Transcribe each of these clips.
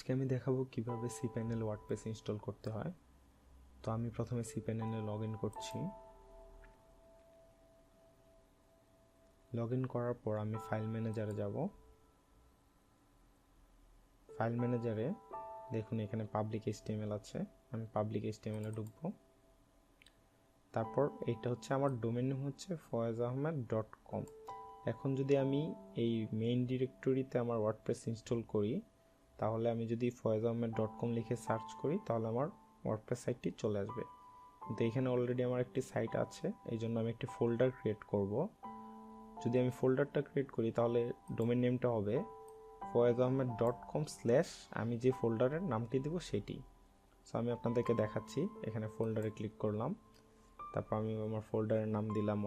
আজকে আমি দেখাবো কিভাবে cPanel ওয়ার্ডপ্রেস ইনস্টল করতে হয়। তো আমি প্রথমে cPanel এ লগইন করছি। লগইন করার পর আমি ফাইল ম্যানেজারে যাব। ফাইল ম্যানেজারে দেখুন এখানে পাবলিক HTML আছে, আমি পাবলিক HTML এ ঢুকবো। তারপর এটা হচ্ছে আমার ডোমেইন নেম হচ্ছে foyazahmed.com। এখন যদি আমি এই মেইন ডিরেক্টরিতে আমার ওয়ার্ডপ্রেস ইনস্টল করি, তাহলে আমি যদি foyazahmed.com লিখে সার্চ করি তাহলে আমার ওয়ার্ডপ্রেস সাইটটি চলে আসবে। কিন্তু এখানে অলরেডি আমার একটি সাইট আছে, এই জন্য আমি একটি ফোল্ডার ক্রিয়েট করব। যদি আমি ফোল্ডারটা ক্রিয়েট করি তাহলে ডোমেইন নেমটা হবে foyazahmed.com/ আমি যে ফোল্ডারের নামটি দেব সেটি। সো আমি আপনাদেরকে দেখাচ্ছি। এখানে ফোল্ডারে ক্লিক করলাম, তারপর আমি আমার ফোল্ডারের নাম দিলাম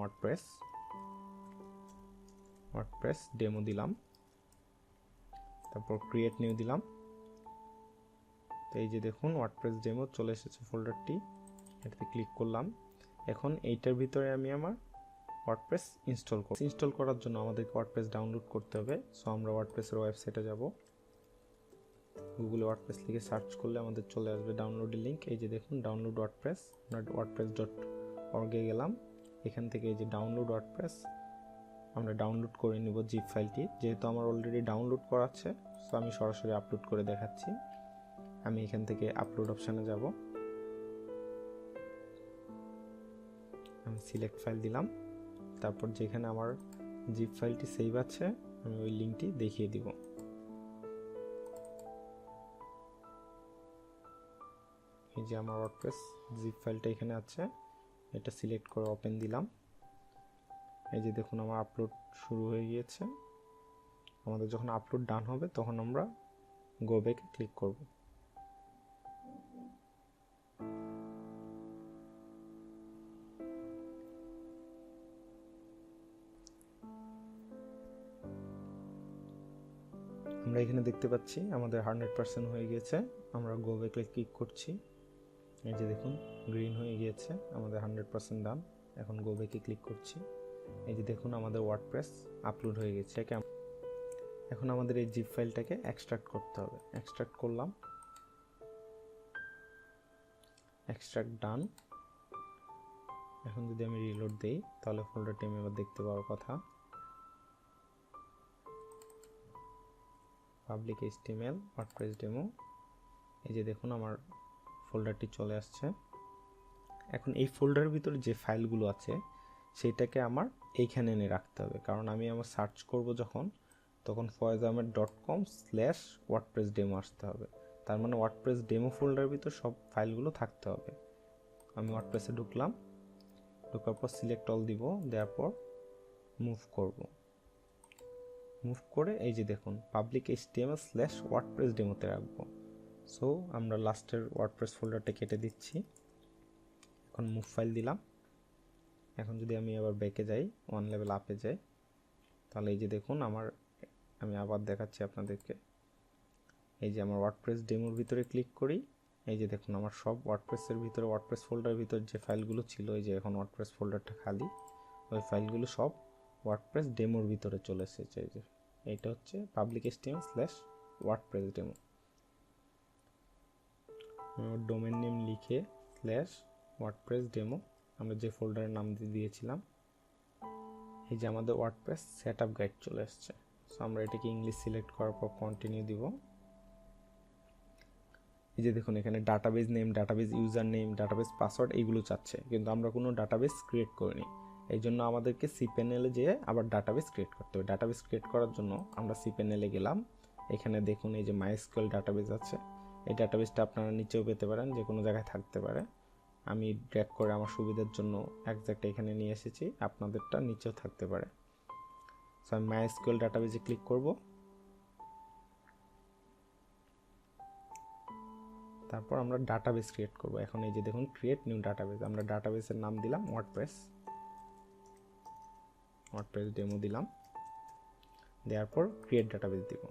ওয়ার্ডপ্রেস ডেমো দিলাম, তারপর ক্রিয়েট নিউ দিলাম। তো এই যে দেখুন ওয়ার্ডপ্রেস ডেমো চলে এসেছে ফোল্ডারটি, এটাতে ক্লিক করলাম। এখন এইটার ভিতরে আমি আমার ওয়ার্ডপ্রেস ইনস্টল করার জন্য আমাদেরকে ওয়ার্ডপ্রেস ডাউনলোড করতে হবে। সো আমরা ওয়ার্ডপ্রেসের ওয়েবসাইটে যাব। গুগলে ওয়ার্ডপ্রেস লিখে সার্চ করলে আমাদের চলে আসবে ডাউনলোডের লিঙ্ক। এই যে দেখুন ডাউনলোড ওয়ার্ডপ্রেস, আমরা wordpress.org এ গেলাম। এখান থেকে এই যে ডাউনলোড ওয়ার্ডপ্রেস আমরা ডাউনলোড করে নিব জিপ ফাইলটি। যেহেতু আমার অলরেডি ডাউনলোড করা আছে, সো আমি সরাসরি আপলোড করে দেখাচ্ছি। আমি এখান থেকে আপলোড অপশানে যাব, আমি সিলেক্ট ফাইল দিলাম। তারপর যেখানে আমার জিপ ফাইলটি সেভ আছে আমি ওই লিঙ্কটি দেখিয়ে দিব। এই যে আমার ওয়ার্ডপ্রেস জিপ ফাইলটা এখানে আছে, এটা সিলেক্ট করে ওপেন দিলাম। এই যে দেখুন আমার আপলোড শুরু হয়ে গিয়েছে। আমাদের যখন আপলোড ডান হবে তখন আমরা গো ব্যাকে ক্লিক করব। আমরা এখানে দেখতে পাচ্ছি আমাদের 100% হয়ে গিয়েছে। আমরা গো ব্যাকে ক্লিক করছি। এই যে দেখুন গ্রিন হয়ে গিয়েছে, আমাদের 100% ডান। এখন গো ব্যাকে ক্লিক করছি। এই যে দেখুন আমাদের ওয়ার্ডপ্রেস আপলোড হয়ে গেছে। এখন আমাদের এই জিপ ফাইলটাকে এক্সট্রাক্ট করতে হবে। এক্সট্রাক্ট করলাম, এক্সট্রাক্ট ডান। এখন যদি আমি রিলোড দেই তাহলে ফোল্ডারটি আমি আবার দেখতে পাওয়ার কথা। পাবলিক HTML ওয়ার্ডপ্রেস ডেমো, এই যে দেখুন আমার ফোল্ডারটি চলে আসছে। এখন এই ফোল্ডারের ভিতরে যে ফাইলগুলো আছে সেইটাকে আমার এইখানে এনে রাখতে হবে, কারণ আমি আমার সার্চ করব যখন, তখন foyazahmed.com/ওয়ার্ডপ্রেস ডেমো আসতে হবে। তার মানে ওয়ার্ডপ্রেস ডেমো ফোল্ডারের ভিতর সব ফাইলগুলো থাকতে হবে। আমি ওয়ার্ডপ্রেসে ঢুকলাম, ঢোকার পর সিলেক্ট অল দিব, দেওয়ার পর মুভ করব। মুভ করে এই যে দেখুন পাবলিক HTML/ওয়ার্ডপ্রেস ডেমোতে রাখবো। সো আমরা লাস্টের ওয়ার্ডপ্রেস ফোল্ডারটা কেটে দিচ্ছি। এখন মুভ ফাইল দিলাম। এখন যদি আমি আবার ব্যাকে যাই, ওয়ান লেভেল আপে যাই, তাহলে এই যে দেখুন আমি আবার দেখাচ্ছি আপনাদেরকে। এই যে আমার ওয়ার্ডপ্রেস ডেমোর ভিতরে ক্লিক করি, এই যে দেখুন আমার সব ওয়ার্ডপ্রেসের ভিতরে ওয়ার্ডপ্রেস ফোল্ডারের ভিতরে যে ফাইলগুলো ছিল, এই যে এখন ওয়ার্ডপ্রেস ফোল্ডারটা খালি, ওই ফাইলগুলো সব ওয়ার্ডপ্রেস ডেমোর ভিতরে চলে এসেছে। এই যে এইটা হচ্ছে পাবলিক HTML/ওয়ার্ডপ্রেস ডেমো। ডোমেইন নেম লিখে /ওয়ার্ডপ্রেস ডেমো আমরা যে ফোল্ডারের নাম দিয়েছিলাম, এই যে আমাদের ওয়ার্ডপ্রেস সেটআপ গাইড চলে আসছে। সো আমরা এটাকে ইংলিশ সিলেক্ট করার পর কন্টিনিউ দিব। এই যে দেখুন এখানে database name, database user name, database password এইগুলো চাচ্ছে, কিন্তু আমরা কোনো ডাটাবেস ক্রিয়েট করিনি। এই জন্য আমাদেরকে cPanel এ যেয়ে আবার ডাটাবেস ক্রিয়েট করতে হবে। ডাটাবেস ক্রিয়েট করার জন্য আমরা cPanel এ গেলাম। এখানে দেখুন এই যে MySQL ডাটাবেস আছে। এই ডাটাবেসটা আপনারা নিচেও পেতে পারেন, যে কোনো জায়গায় থাকতে পারে। আমি ড্র্যাগ করে আমার সুবিধার জন্য একজ্যাক্ট এখানে নিয়ে এসেছি, আপনাদেরটা নিচেও থাকতে পারে। সো আমি MySQL ডাটাবেসে ক্লিক করব। তারপর আমরা ডাটাবেস ক্রিয়েট করব। এখন এই যে দেখুন ক্রিয়েট নিউ ডাটাবেস, আমরা ডাটাবেসের নাম দিলাম ওয়ার্ডপ্রেস ডেমো দিলাম, দেওয়ার পর ক্রিয়েট ডাটাবেস দিব।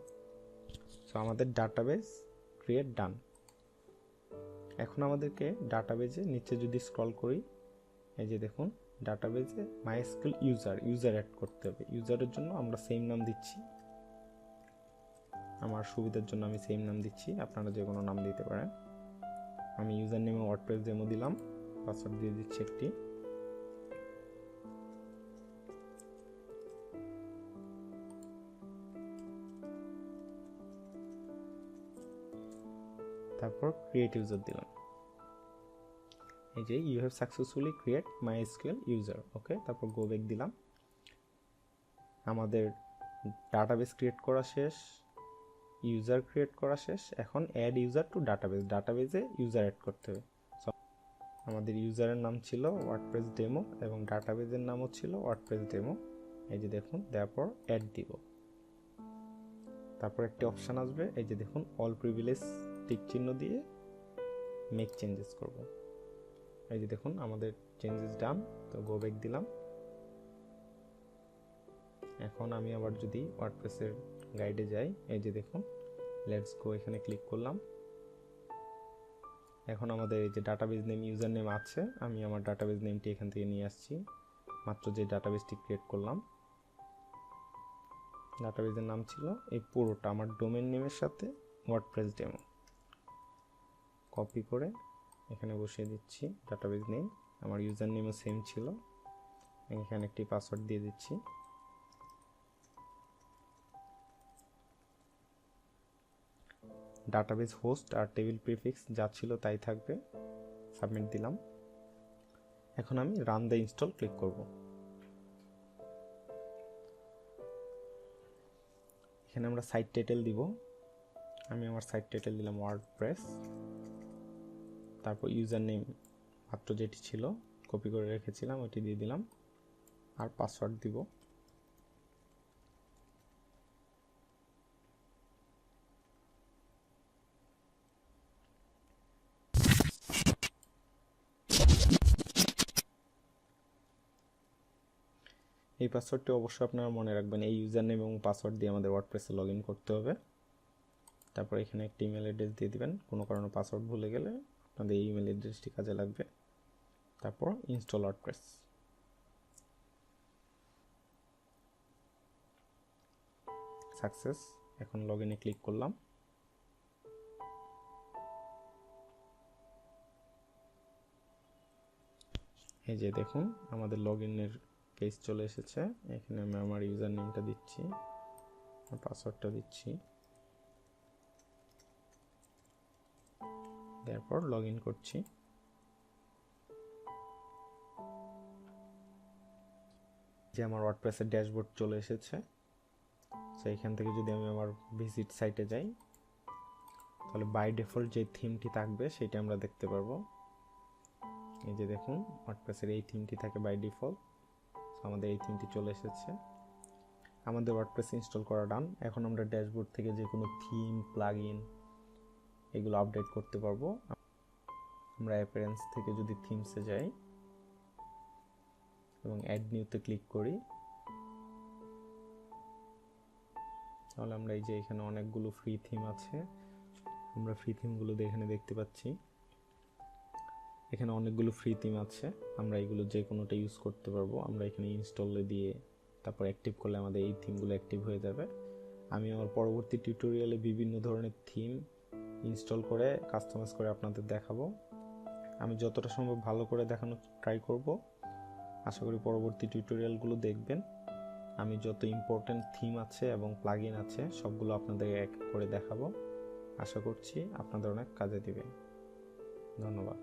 সো আমাদের ডাটাবেস ক্রিয়েট ডান। এখন আমাদেরকে ডাটাবেসে নিচে যদি স্ক্রল করি, এই যে দেখুন ডাটাবেসে MySQL ইউজার অ্যাড করতে হবে। ইউজারের জন্য আমরা সেম নাম দিচ্ছি, আমার সুবিধার জন্য আমি সেম নাম দিচ্ছি, আপনারা যে কোনো নাম দিতে পারেন। আমি ইউজার নেমে ওয়ার্ডপ্রেস ডেমো দিলাম, পাসওয়ার্ড দিয়ে দিচ্ছি একটি। তারপর ক্রিয়েট ইউজার দিলাম। এই যে you have successfully create MySQL user, okay. তারপর গো ব্যাক দিলাম। আমাদের ডাটাবেস ক্রিয়েট করা শেষ, ইউজার ক্রিয়েট করা শেষ। এখন অ্যাড ইউজার টু ডাটাবেস, ডাটাবেসে ইউজার অ্যাড করতে হবে। আমাদের ইউজারের নাম ছিল ওয়ার্ডপ্রেস ডেমো এবং ডাটাবেসের নামও ছিল ওয়ার্ডপ্রেস ডেমো। এই যে দেখুন, তারপর অ্যাড দিব। তারপর একটি অপশান আসবে, এই যে দেখুন অল প্রিভিলেজ টিক চিহ্ন দিয়ে মেক চেঞ্জেস করব। এই যে দেখুন আমাদের চেঞ্জেস ডান। তো গো ব্যাক দিলাম। এখন আমি আবার যদি ওয়ার্ডপ্রেসের গাইডে যাই, এই যে দেখুন লেটস গো, এখানে ক্লিক করলাম। এখন আমাদের এই যে ডাটাবেস নেম ইউজার নেম আছে, আমি আমার ডাটাবেস নেমটি এখান থেকে নিয়ে আসছি, মাত্র যে ডাটাবেসটি ক্রিয়েট করলাম। ডাটাবেসের নাম ছিল এই পুরোটা আমার ডোমেন নেমের সাথে ওয়ার্ডপ্রেস ডেমো। কপি করে এখানে বসিয়ে দিচ্ছি ডাটাবেস নেম, আমার ইউজার নেমও সেম ছিল। এখানে একটি পাসওয়ার্ড দিয়ে দিচ্ছি। ডাটাবেস হোস্ট আর টেবিল প্রিফিক্স যা ছিল তাই থাকবে। সাবমিট দিলাম। এখন আমি রান দ্য ইনস্টল ক্লিক করব। এখানে আমরা সাইট টাইটেল দিব। আমি আমার সাইট টাইটেল দিলাম ওয়ার্ডপ্রেস। তারপর ইউজার নেম মাত্র যেটি ছিল কপি করে রেখেছিলাম ওটি দিয়ে দিলাম, আর পাসওয়ার্ড দিব। এই পাসওয়ার্ডটি অবশ্যই আপনারা মনে রাখবেন। এই ইউজার নেম এবং পাসওয়ার্ড দিয়ে আমাদের ওয়ার্ডপ্রেসে লগ ইন করতে হবে। তারপর এখানে একটি ইমেল অ্যাড্রেস দিয়ে দিবেন, কোনো কারণে পাসওয়ার্ড ভুলে গেলে আপনাদের এই ইমেল অ্যাড্রেসটি কাজে লাগবে। তারপর ইনস্টল ওয়ার্ডপ্রেস। সাকসেস। এখন লগ ইনে ক্লিক করলাম। এই যে দেখুন আমাদের লগ ইনের পেজ চলে এসেছে। এখানে আমি আমার ইউজার নেমটা দিচ্ছি, পাসওয়ার্ডটা দিচ্ছি, তারপর লগ ইন করছি। যে আমার ওয়ার্ডপ্রেসের ড্যাশবোর্ড চলে এসেছে। তো এখান থেকে যদি আমি আমার ভিজিট সাইটে যাই, তাহলে বাই ডিফল্ট যে থিমটি থাকবে সেটা আমরা দেখতে পারবো। এই যে দেখুন ওয়ার্ডপ্রেসের এই থিমটি থাকে বাই ডিফল্ট। আমাদের এই থিমটি চলে এসেছে। আমাদের ওয়ার্ডপ্রেস ইনস্টল করা ডান। এখন আমরা ড্যাশবোর্ড থেকে যে কোনো থিম, প্লাগইন এগুলো আপডেট করতে পারবো। আমরা অ্যাপিয়ারেন্স থেকে যদি থিমসে যাই এবং অ্যাড নিউতে ক্লিক করি, তাহলে আমরা এই যে এখানে অনেকগুলো ফ্রি থিম আছে, আমরা ফ্রি থিমগুলো এখানে দেখতে পাচ্ছি। এখানে অনেকগুলো ফ্রি থিম আছে, আমরা এগুলো যে কোনোটা ইউজ করতে পারবো। আমরা এখানে ইনস্টলে দিয়ে তারপর অ্যাক্টিভ করলে আমাদের এই থিমগুলো অ্যাক্টিভ হয়ে যাবে। আমি আমার পরবর্তী টিউটোরিয়ালে বিভিন্ন ধরনের থিম ইনস্টল করে কাস্টমাইজ করে আপনাদের দেখাবো। আমি যতটা সম্ভব ভালো করে দেখানোর ট্রাই করব। আশা করি পরবর্তী টিউটোরিয়ালগুলো দেখবেন। আমি যত ইম্পর্টেন্ট থিম আছে এবং প্লাগইন আছে সবগুলো আপনাদের এক করে দেখাবো। আশা করছি আপনাদের অনেক কাজে দিবে। ধন্যবাদ।